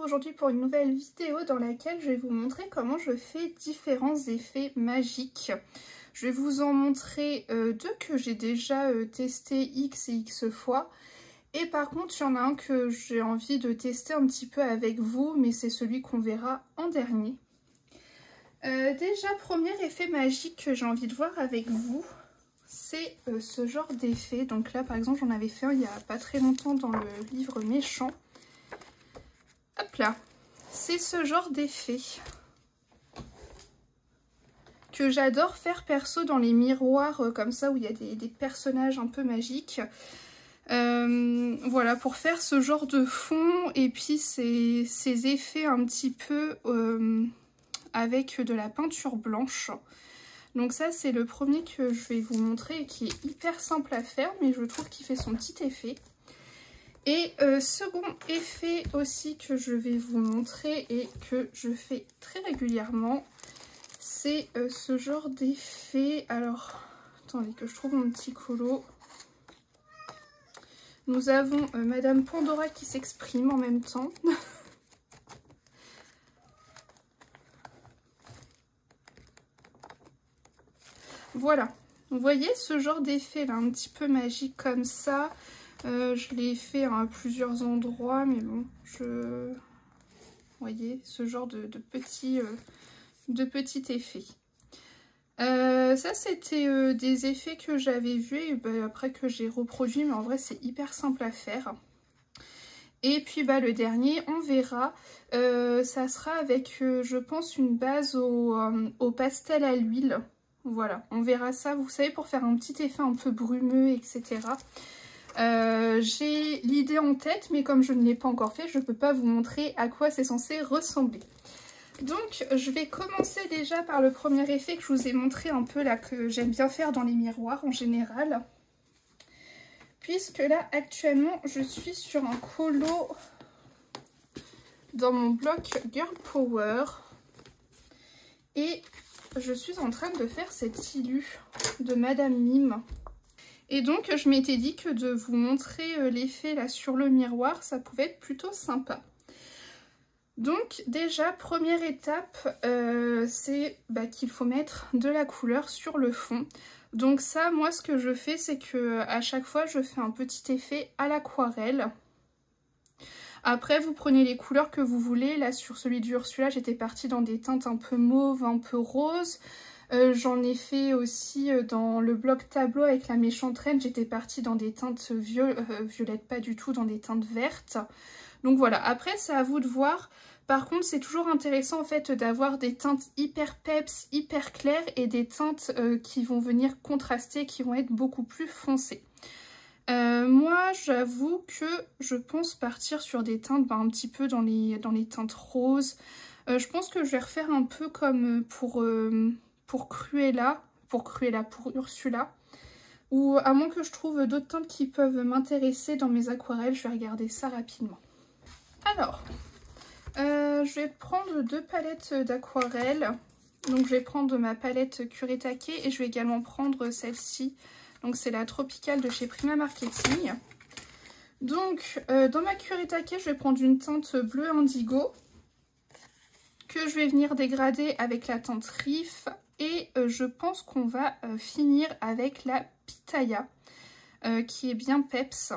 aujourd'hui pour une nouvelle vidéo dans laquelle je vais vous montrer comment je fais différents effets magiques. Je vais vous en montrer deux que j'ai déjà testé X et X fois. Et par contre, il y en a un que j'ai envie de tester un petit peu avec vous, mais c'est celui qu'on verra en dernier. Déjà, premier effet magique que j'ai envie de voir avec vous, c'est ce genre d'effet. Donc là, par exemple, j'en avais fait un il n'y a pas très longtemps dans le livre Méchant. Hop là, c'est ce genre d'effet que j'adore faire perso dans les miroirs comme ça où il y a des personnages un peu magiques. Voilà, pour faire ce genre de fond et puis ces effets un petit peu avec de la peinture blanche. Donc ça, c'est le premier que je vais vous montrer et qui est hyper simple à faire, mais je trouve qu'il fait son petit effet. Et second effet aussi que je vais vous montrer et que je fais très régulièrement, c'est ce genre d'effet. Alors, attendez que je trouve mon petit colo. Nous avons Madame Pandora qui s'exprime en même temps. Voilà, vous voyez ce genre d'effet là, un petit peu magique comme ça. Je l'ai fait à plusieurs endroits, mais bon, vous voyez, ce genre de petit effet. Ça, c'était des effets que j'avais vus et après que j'ai reproduit, mais en vrai, c'est hyper simple à faire. Et puis, le dernier, on verra, ça sera avec, je pense, une base au pastel à l'huile. Voilà, on verra ça, vous savez, pour faire un petit effet un peu brumeux, etc. J'ai l'idée en tête, mais comme je ne l'ai pas encore fait, je ne peux pas vous montrer à quoi c'est censé ressembler. Donc, je vais commencer déjà par le premier effet que je vous ai montré un peu là, que j'aime bien faire dans les miroirs en général. Puisque là, actuellement, je suis sur un colo dans mon bloc Girl Power. Et je suis en train de faire cette Ilu de Madame Mime. Et donc, je m'étais dit que de vous montrer l'effet là sur le miroir, ça pouvait être plutôt sympa. Donc déjà, première étape, c'est qu'il faut mettre de la couleur sur le fond. Donc ça, moi, ce que je fais, c'est que à chaque fois, je fais un petit effet à l'aquarelle. Après, vous prenez les couleurs que vous voulez. Là, sur celui d'Ursula, j'étais partie dans des teintes un peu mauve, un peu rose. J'en ai fait aussi dans le bloc tableau avec la Méchante Reine. J'étais partie dans des teintes violettes, pas du tout, dans des teintes vertes. Donc voilà, après, c'est à vous de voir. Par contre, c'est toujours intéressant en fait d'avoir des teintes hyper peps, hyper claires et des teintes qui vont venir contraster, qui vont être beaucoup plus foncées. Moi, j'avoue que je pense partir sur des teintes un petit peu dans les teintes roses. Je pense que je vais refaire un peu comme pour Cruella, pour Ursula. Ou à moins que je trouve d'autres teintes qui peuvent m'intéresser dans mes aquarelles, je vais regarder ça rapidement. Alors, je vais prendre deux palettes d'aquarelle. Donc je vais prendre ma palette Kuretake et je vais également prendre celle-ci. Donc c'est la Tropicale de chez Prima Marketing. Donc dans ma Kuretake, je vais prendre une teinte bleu indigo que je vais venir dégrader avec la teinte Riff. Et je pense qu'on va finir avec la Pitaya. Qui est bien peps.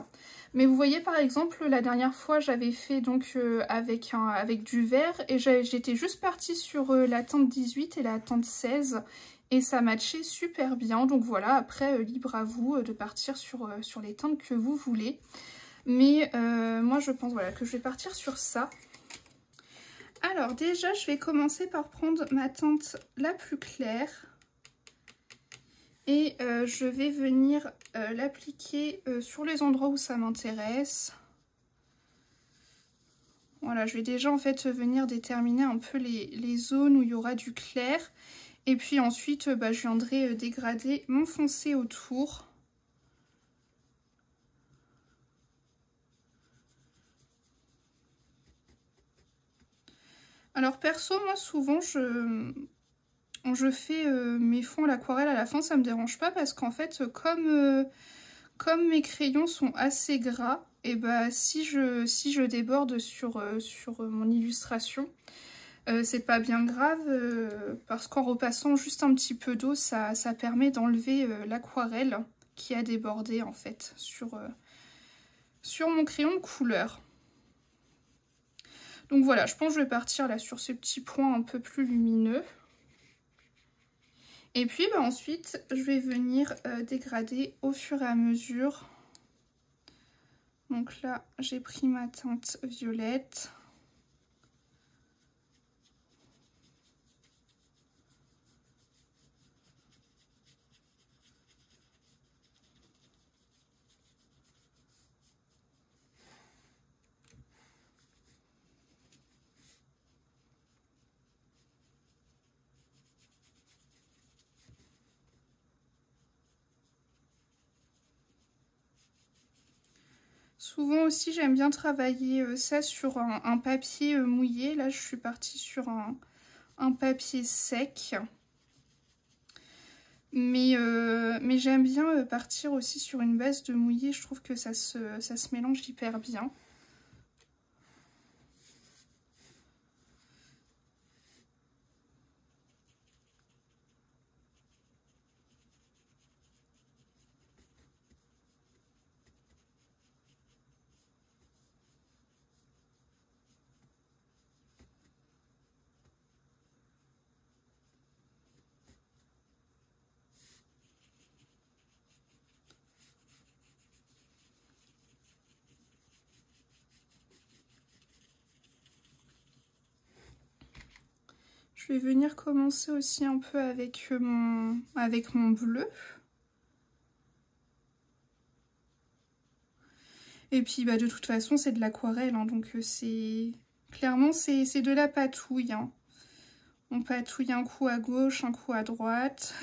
Mais vous voyez par exemple la dernière fois j'avais fait donc avec du vert et j'étais juste partie sur la teinte 18 et la teinte 16 et ça matchait super bien. Donc voilà, après libre à vous de partir sur les teintes que vous voulez. Mais moi je pense voilà que je vais partir sur ça. Alors déjà je vais commencer par prendre ma teinte la plus claire. Et je vais venir l'appliquer sur les endroits où ça m'intéresse. Voilà, je vais déjà en fait venir déterminer un peu les zones où il y aura du clair. Et puis ensuite, je viendrai dégrader mon foncé autour. Alors perso, moi souvent je fais mes fonds à l'aquarelle à la fin, ça me dérange pas parce qu'en fait, comme mes crayons sont assez gras, et bah si je déborde sur mon illustration, c'est pas bien grave, parce qu'en repassant juste un petit peu d'eau, ça permet d'enlever l'aquarelle qui a débordé en fait sur mon crayon de couleur. Donc voilà, je pense que je vais partir là sur ces petits points un peu plus lumineux. Et puis bah, ensuite, je vais venir dégrader au fur et à mesure. Donc là, j'ai pris ma teinte violette. Souvent aussi, j'aime bien travailler ça sur un papier mouillé. Là, je suis partie sur un papier sec. Mais j'aime bien partir aussi sur une base de mouillé. Je trouve que ça se mélange hyper bien. Je vais venir commencer aussi un peu avec mon bleu. Et puis bah, de toute façon c'est de l'aquarelle, hein, donc c'est clairement c'est de la patouille. Hein. On patouille un coup à gauche, un coup à droite.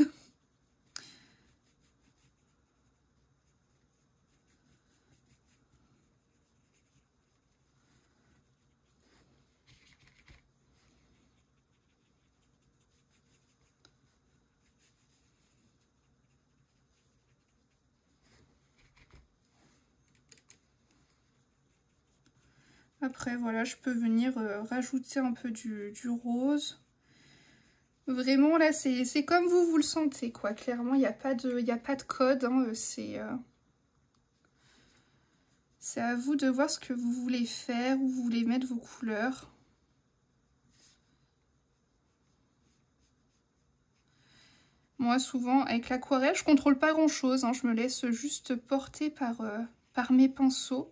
Après voilà, je peux venir rajouter un peu du rose. Vraiment là c'est comme vous le sentez quoi, clairement il n'y a pas de code, hein, c'est à vous de voir ce que vous voulez faire, où vous voulez mettre vos couleurs. Moi souvent avec l'aquarelle je contrôle pas grand chose, hein, je me laisse juste porter par mes pinceaux.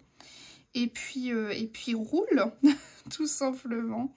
Et puis roule, tout simplement.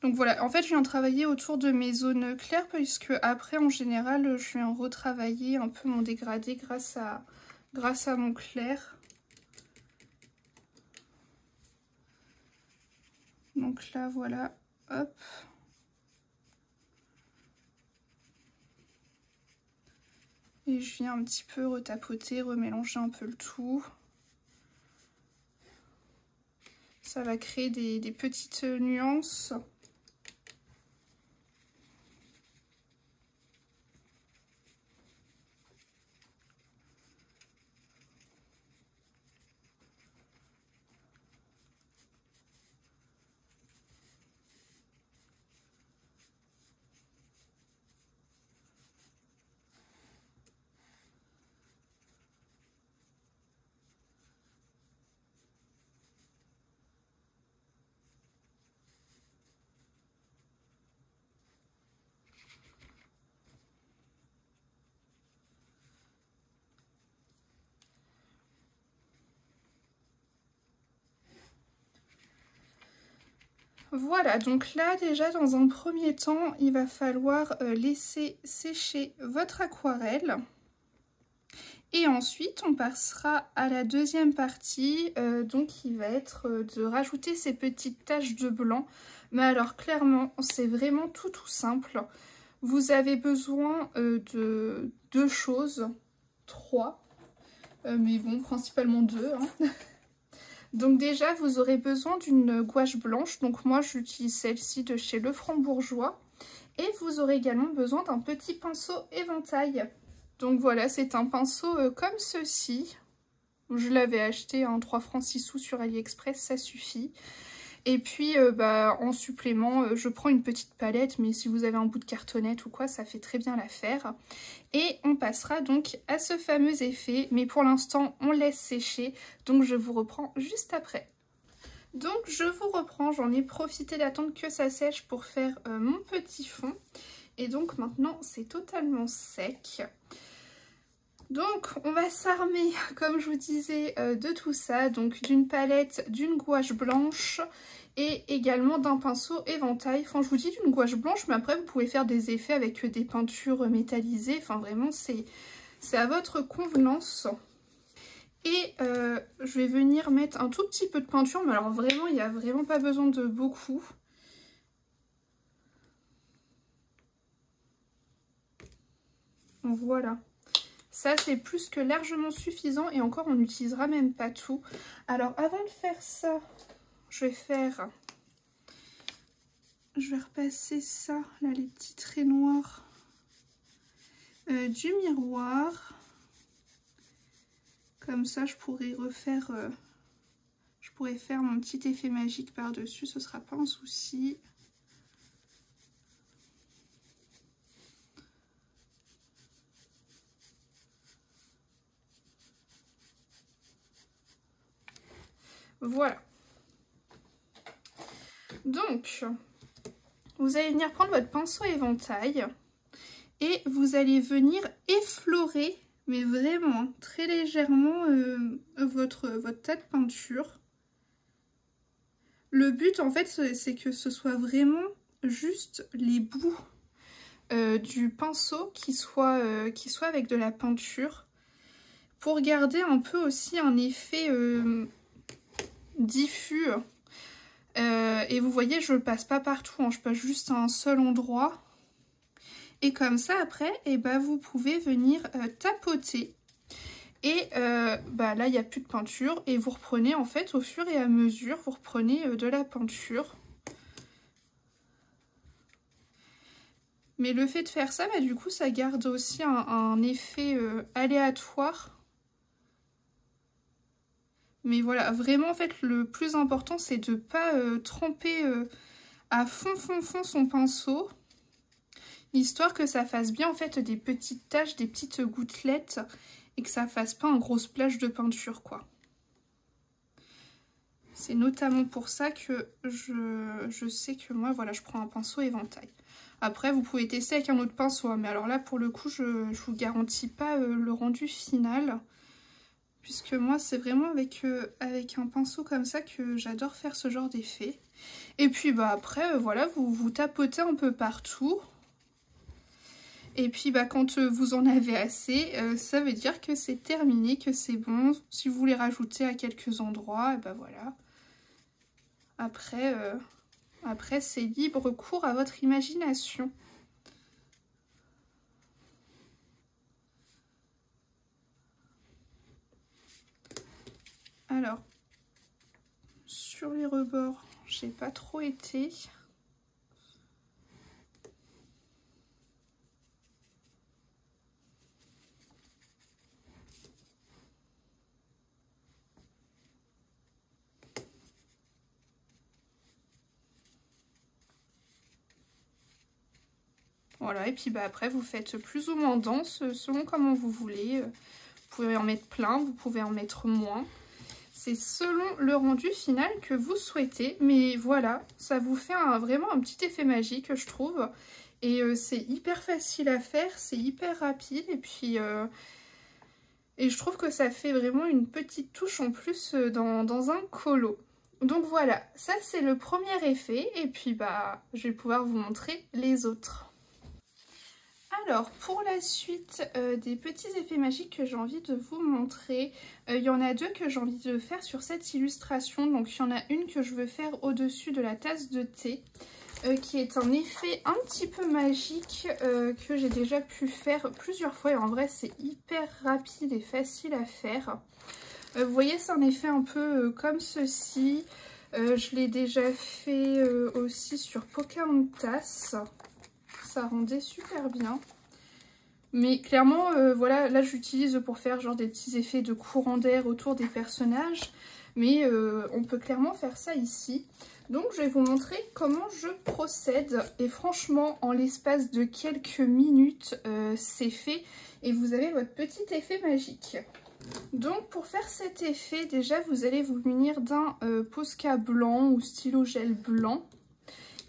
Donc voilà, en fait je viens travailler autour de mes zones claires puisque après en général je viens retravailler un peu mon dégradé grâce à mon clair. Donc là voilà, hop. Et je viens un petit peu retapoter, remélanger un peu le tout. Ça va créer des petites nuances. Voilà, donc là déjà dans un premier temps, il va falloir laisser sécher votre aquarelle. Et ensuite, on passera à la deuxième partie, donc qui va être de rajouter ces petites taches de blanc. Mais alors clairement, c'est vraiment tout simple. Vous avez besoin de 2 choses, 3, mais bon, principalement 2. Hein. Donc déjà, vous aurez besoin d'une gouache blanche. Donc moi, j'utilise celle-ci de chez Lefranc Bourgeois. Et vous aurez également besoin d'un petit pinceau éventail. Donc voilà, c'est un pinceau comme ceci. Je l'avais acheté à 3 francs 6 sous sur AliExpress, ça suffit. Et puis en supplément, je prends une petite palette, mais si vous avez un bout de cartonnette ou quoi, ça fait très bien l'affaire. Et on passera donc à ce fameux effet, mais pour l'instant, on laisse sécher, donc je vous reprends juste après. Donc je vous reprends, j'en ai profité d'attendre que ça sèche pour faire mon petit fond. Et donc maintenant, c'est totalement sec. Donc on va s'armer, comme je vous disais, de tout ça, donc d'une palette, d'une gouache blanche et également d'un pinceau éventail. Enfin je vous dis d'une gouache blanche, mais après vous pouvez faire des effets avec des peintures métallisées, enfin vraiment c'est à votre convenance. Et je vais venir mettre un tout petit peu de peinture, mais alors vraiment il n'y a vraiment pas besoin de beaucoup. Voilà. Ça, c'est plus que largement suffisant et encore, on n'utilisera même pas tout. Alors, avant de faire ça, je vais repasser ça, là, les petits traits noirs du miroir. Comme ça, je pourrais refaire, je pourrais faire mon petit effet magique par-dessus, ce sera pas un souci. Voilà. Donc, vous allez venir prendre votre pinceau éventail et vous allez venir effleurer, mais vraiment très légèrement, votre tas de peinture. Le but, en fait, c'est que ce soit vraiment juste les bouts du pinceau qui soit avec de la peinture pour garder un peu aussi un effet diffus. Et vous voyez, je le passe pas partout, hein, je passe juste à un seul endroit. Et comme ça, après, vous pouvez venir tapoter. Et là, il n'y a plus de peinture. Et vous reprenez, en fait, au fur et à mesure, vous reprenez de la peinture. Mais le fait de faire ça, du coup, ça garde aussi un effet aléatoire. Mais voilà, vraiment, en fait, le plus important, c'est de ne pas tremper à fond son pinceau. Histoire que ça fasse bien, en fait, des petites taches, des petites gouttelettes. Et que ça fasse pas un gros splash de peinture, quoi. C'est notamment pour ça que je sais que moi, voilà, je prends un pinceau éventail. Après, vous pouvez tester avec un autre pinceau, hein, mais alors là, pour le coup, je vous garantis pas le rendu final. Puisque moi, c'est vraiment avec un pinceau comme ça que j'adore faire ce genre d'effet. Et puis, après, voilà, vous tapotez un peu partout. Et puis, quand vous en avez assez, ça veut dire que c'est terminé, que c'est bon. Si vous voulez rajouter à quelques endroits, voilà. Après c'est libre cours à votre imagination. Alors, sur les rebords, j'ai pas trop été. Voilà, et puis après vous faites plus ou moins dense selon comment vous voulez. Vous pouvez en mettre plein, vous pouvez en mettre moins. C'est selon le rendu final que vous souhaitez. Mais voilà, ça vous fait vraiment un petit effet magique, je trouve. Et c'est hyper facile à faire, c'est hyper rapide. Et puis et je trouve que ça fait vraiment une petite touche en plus dans un colo. Donc voilà, ça c'est le premier effet et puis bah je vais pouvoir vous montrer les autres. Alors pour la suite des petits effets magiques que j'ai envie de vous montrer, il y en a deux que j'ai envie de faire sur cette illustration. Donc il y en a une que je veux faire au-dessus de la tasse de thé, qui est un effet un petit peu magique que j'ai déjà pu faire plusieurs fois et en vrai c'est hyper rapide et facile à faire. Vous voyez, c'est un effet un peu comme ceci. Je l'ai déjà fait aussi sur Pocahontas. Ça rendait super bien. Mais clairement, voilà, là j'utilise pour faire genre des petits effets de courant d'air autour des personnages. Mais on peut clairement faire ça ici. Donc je vais vous montrer comment je procède. Et franchement, en l'espace de quelques minutes, c'est fait. Et vous avez votre petit effet magique. Donc pour faire cet effet, déjà vous allez vous munir d'un Posca blanc ou stylo gel blanc.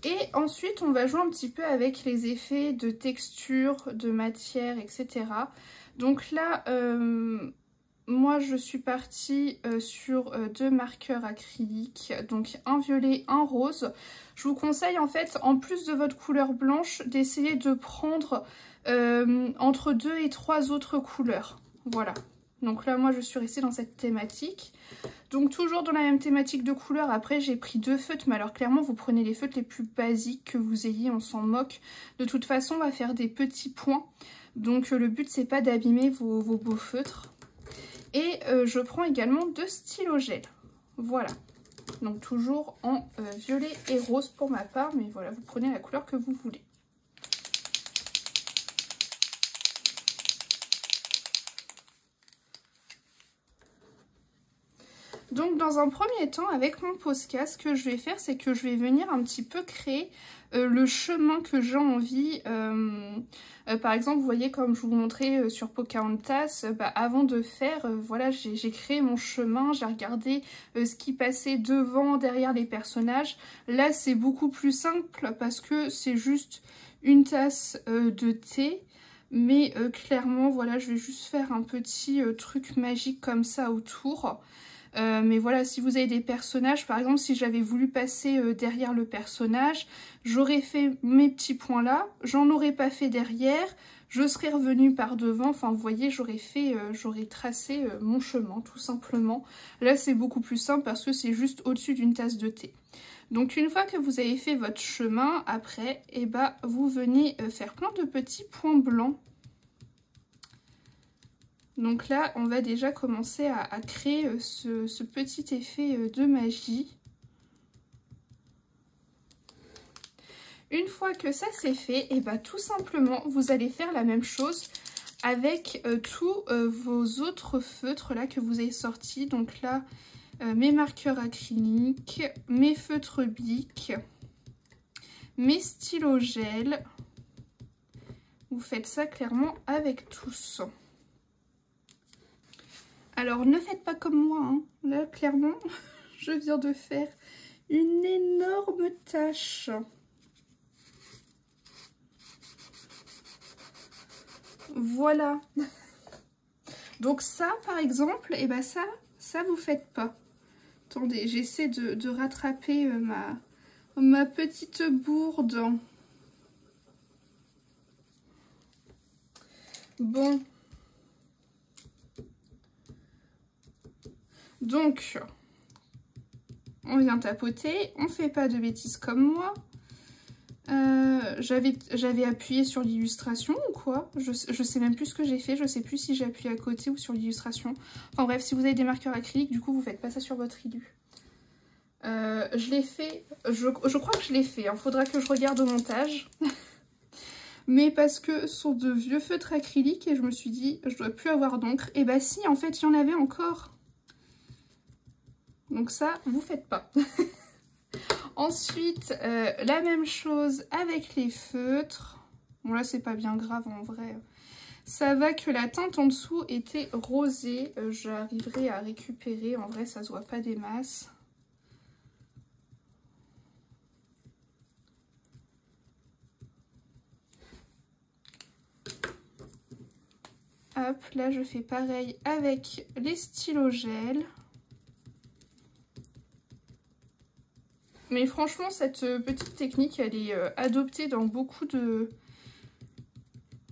Et ensuite on va jouer un petit peu avec les effets de texture, de matière, etc. Donc là, moi je suis partie sur deux marqueurs acryliques, donc un violet, un rose. Je vous conseille en fait, en plus de votre couleur blanche, d'essayer de prendre entre 2 et 3 autres couleurs. Voilà. Donc là, moi, je suis restée dans cette thématique. Donc toujours dans la même thématique de couleur. Après, j'ai pris 2 feutres. Mais alors, clairement, vous prenez les feutres les plus basiques que vous ayez. On s'en moque. De toute façon, on va faire des petits points. Donc le but, c'est pas d'abîmer vos beaux feutres. Et je prends également 2 stylos gel. Voilà. Donc toujours en violet et rose pour ma part. Mais voilà, vous prenez la couleur que vous voulez. Donc dans un premier temps, avec mon Posca, ce que je vais faire, c'est que je vais venir un petit peu créer le chemin que j'ai envie. Par exemple, vous voyez, comme je vous montrais sur Pocahontas, avant de faire, voilà, j'ai créé mon chemin, j'ai regardé ce qui passait devant, derrière les personnages. Là, c'est beaucoup plus simple parce que c'est juste une tasse de thé. Mais clairement, voilà, je vais juste faire un petit truc magique comme ça autour. Mais voilà, si vous avez des personnages, par exemple, si j'avais voulu passer derrière le personnage, j'aurais fait mes petits points là, j'en aurais pas fait derrière, je serais revenue par devant, enfin vous voyez, j'aurais tracé mon chemin tout simplement. Là c'est beaucoup plus simple parce que c'est juste au-dessus d'une tasse de thé. Donc une fois que vous avez fait votre chemin, après, eh ben, vous venez faire plein de petits points blancs. Donc là, on va déjà commencer à créer ce petit effet de magie. Une fois que ça c'est fait, et bah tout simplement, vous allez faire la même chose avec tous vos autres feutres là que vous avez sortis. Donc là, mes marqueurs acryliques, mes feutres bic, mes stylos gel. Vous faites ça clairement avec tous. Alors ne faites pas comme moi, hein. Là clairement je viens de faire une énorme tache. Voilà. Donc ça par exemple, et ben ça vous faites pas. Attendez, j'essaie de rattraper ma petite bourde. Bon. Donc, on vient tapoter, on fait pas de bêtises comme moi. J'avais appuyé sur l'illustration ou quoi? Je sais même plus ce que j'ai fait, je sais plus si j'ai appuyé à côté ou sur l'illustration. Enfin bref, si vous avez des marqueurs acryliques, du coup vous faites pas ça sur votre illu. Je l'ai fait, je crois que je l'ai fait, hein. Faudra que je regarde au montage. Mais parce que ce sont de vieux feutres acryliques et je me suis dit, je dois plus avoir d'encre. Et bah si, en fait, il y en avait encore. Donc ça, vous faites pas. Ensuite, la même chose avec les feutres. Bon là, c'est pas bien grave en vrai. Ça va que la teinte en dessous était rosée. J'arriverai à récupérer. En vrai, ça se voit pas des masses. Hop, là je fais pareil avec les stylos gel. Mais franchement, cette petite technique, elle est adoptée dans beaucoup de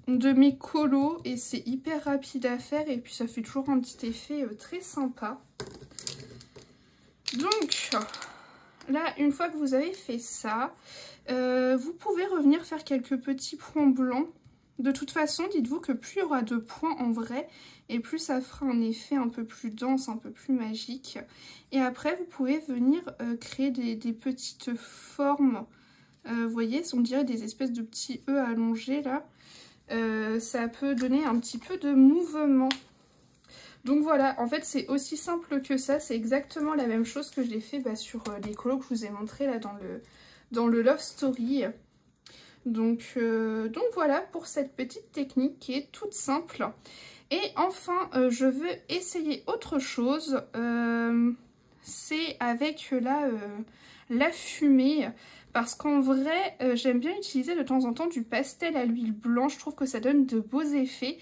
mes colos et c'est hyper rapide à faire et puis ça fait toujours un petit effet très sympa. Donc là, une fois que vous avez fait ça, vous pouvez revenir faire quelques petits points blancs. De toute façon, dites-vous que plus il y aura de points en vrai et plus ça fera un effet un peu plus dense, un peu plus magique. Et après, vous pouvez venir créer des petites formes. Vous voyez, on dirait des espèces de petits E allongés là. Ça peut donner un petit peu de mouvement. Donc voilà, en fait c'est aussi simple que ça, c'est exactement la même chose que j'ai fait sur les colos que je vous ai montré là dans le Love Story. Donc voilà pour cette petite technique qui est toute simple. Et enfin, je veux essayer autre chose, c'est avec la fumée. Parce qu'en vrai, j'aime bien utiliser de temps en temps du pastel à l'huile blanche. Je trouve que ça donne de beaux effets.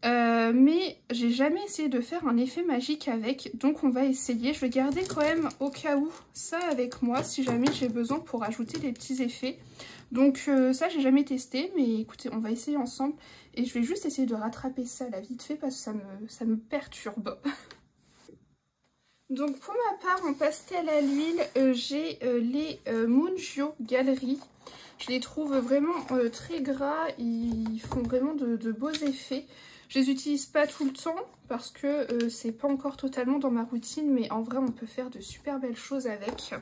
Mais j'ai jamais essayé de faire un effet magique avec. Donc on va essayer. Je vais garder quand même au cas où ça avec moi. Si jamais j'ai besoin pour ajouter des petits effets. Donc ça j'ai jamais testé. Mais écoutez, on va essayer ensemble. Et je vais juste essayer de rattraper ça là vite fait. Parce que ça me perturbe. Donc pour ma part en pastel à l'huile, j'ai les Mungio Galerie. Je les trouve vraiment très gras, ils font vraiment de beaux effets. Je les utilise pas tout le temps parce que c'est pas encore totalement dans ma routine, mais en vrai on peut faire de super belles choses avec.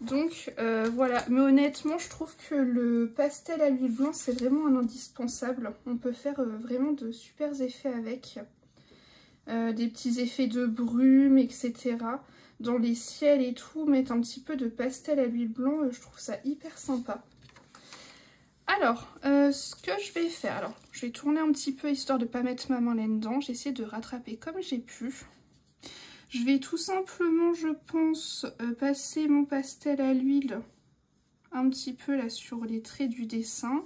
Donc voilà, mais honnêtement je trouve que le pastel à l'huile blanche c'est vraiment un indispensable. On peut faire vraiment de super effets avec. Des petits effets de brume, etc. Dans les ciels et tout, mettre un petit peu de pastel à l'huile blanche, je trouve ça hyper sympa. Alors, ce que je vais faire, alors je vais tourner un petit peu histoire de ne pas mettre ma main là-dedans. J'essaie de rattraper comme j'ai pu. Je vais tout simplement, je pense, passer mon pastel à l'huile un petit peu là sur les traits du dessin.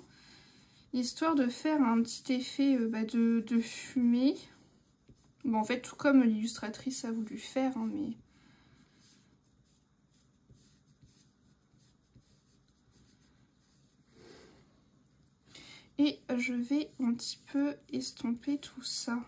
Histoire de faire un petit effet de fumée. Bon, en fait, tout comme l'illustratrice a voulu faire, hein, mais... Et je vais un petit peu estomper tout ça.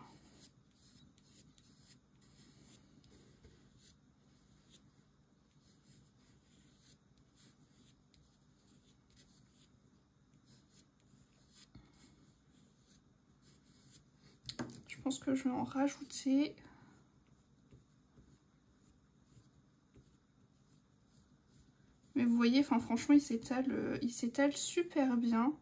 Je pense que je vais en rajouter... Mais vous voyez, enfin franchement, il s'étale super bien.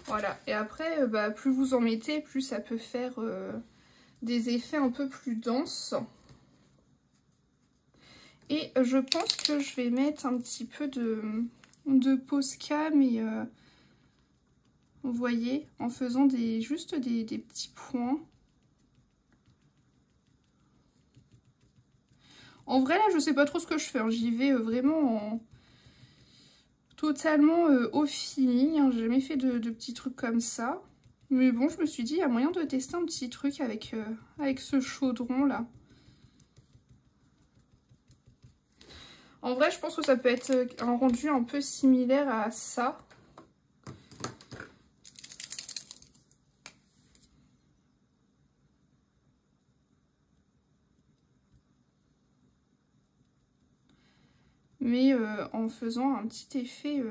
Voilà, et après, plus vous en mettez, plus ça peut faire des effets un peu plus denses. Et je pense que je vais mettre un petit peu de Posca, mais vous voyez, en faisant juste des petits points. En vrai, là, je sais pas trop ce que je fais. Hein. J'y vais vraiment totalement au feeling. Hein. J'ai jamais fait de petits trucs comme ça. Mais bon, je me suis dit, il y a moyen de tester un petit truc avec ce chaudron-là. En vrai, je pense que ça peut être un rendu un peu similaire à ça. Mais en faisant un petit effet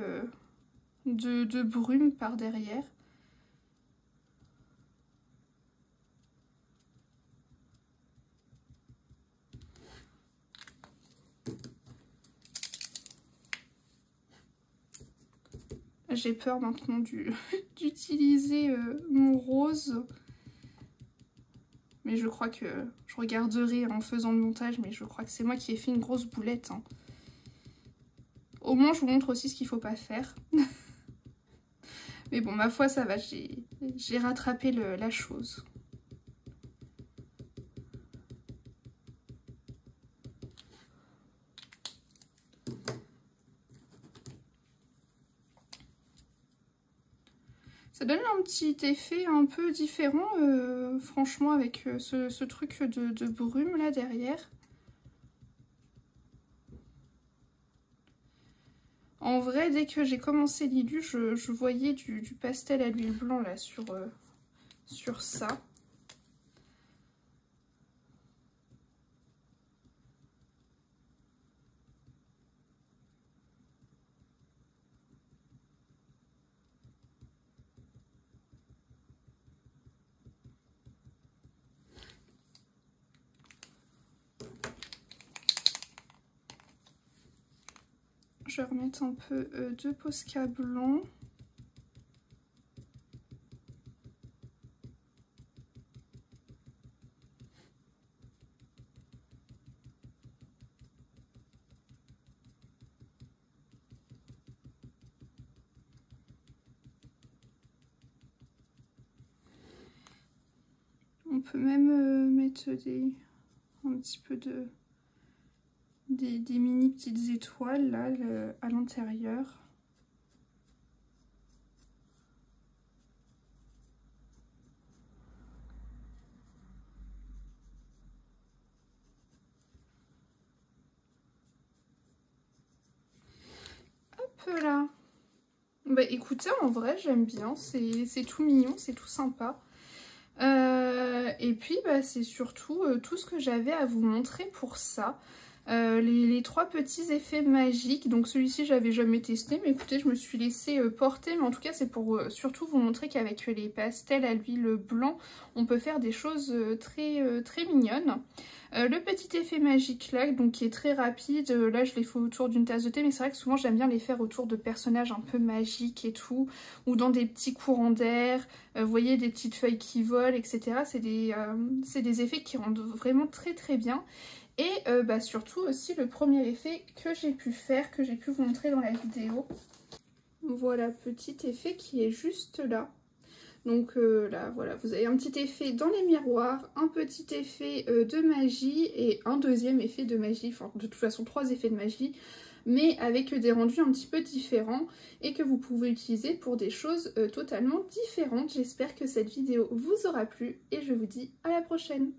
de brume par derrière. J'ai peur maintenant d'utiliser mon rose. Mais je crois que je regarderai en faisant le montage, mais je crois que c'est moi qui ai fait une grosse boulette. Hein. Au moins, je vous montre aussi ce qu'il ne faut pas faire. Mais bon, ma foi, ça va, j'ai rattrapé la chose. Ça donne un petit effet un peu différent, franchement, avec ce truc de brume là derrière. En vrai, dès que j'ai commencé Lilu, je voyais du pastel à l'huile blanc là sur ça. Je vais remettre un peu de Posca blanc. On peut même mettre un petit peu des mini petites étoiles là à l'intérieur. Hop là. Bah écoutez, en vrai j'aime bien, c'est tout mignon, c'est tout sympa. Et puis bah, c'est surtout tout ce que j'avais à vous montrer pour ça. Les trois petits effets magiques, donc celui-ci j'avais jamais testé, mais écoutez, je me suis laissée porter, mais en tout cas c'est pour surtout vous montrer qu'avec les pastels à l'huile blanc, on peut faire des choses très mignonnes. Le petit effet magique là, donc qui est très rapide, là je l'ai fait autour d'une tasse de thé, mais c'est vrai que souvent j'aime bien les faire autour de personnages un peu magiques et tout, ou dans des petits courants d'air, vous voyez, des petites feuilles qui volent, etc. C'est des effets qui rendent vraiment très bien. Et bah, surtout aussi le premier effet que j'ai pu faire, que j'ai pu vous montrer dans la vidéo. Voilà, petit effet qui est juste là. Donc là, voilà, vous avez un petit effet dans les miroirs, un petit effet de magie et un deuxième effet de magie. Enfin, de toute façon, 3 effets de magie, mais avec des rendus un petit peu différents et que vous pouvez utiliser pour des choses totalement différentes. J'espère que cette vidéo vous aura plu et je vous dis à la prochaine.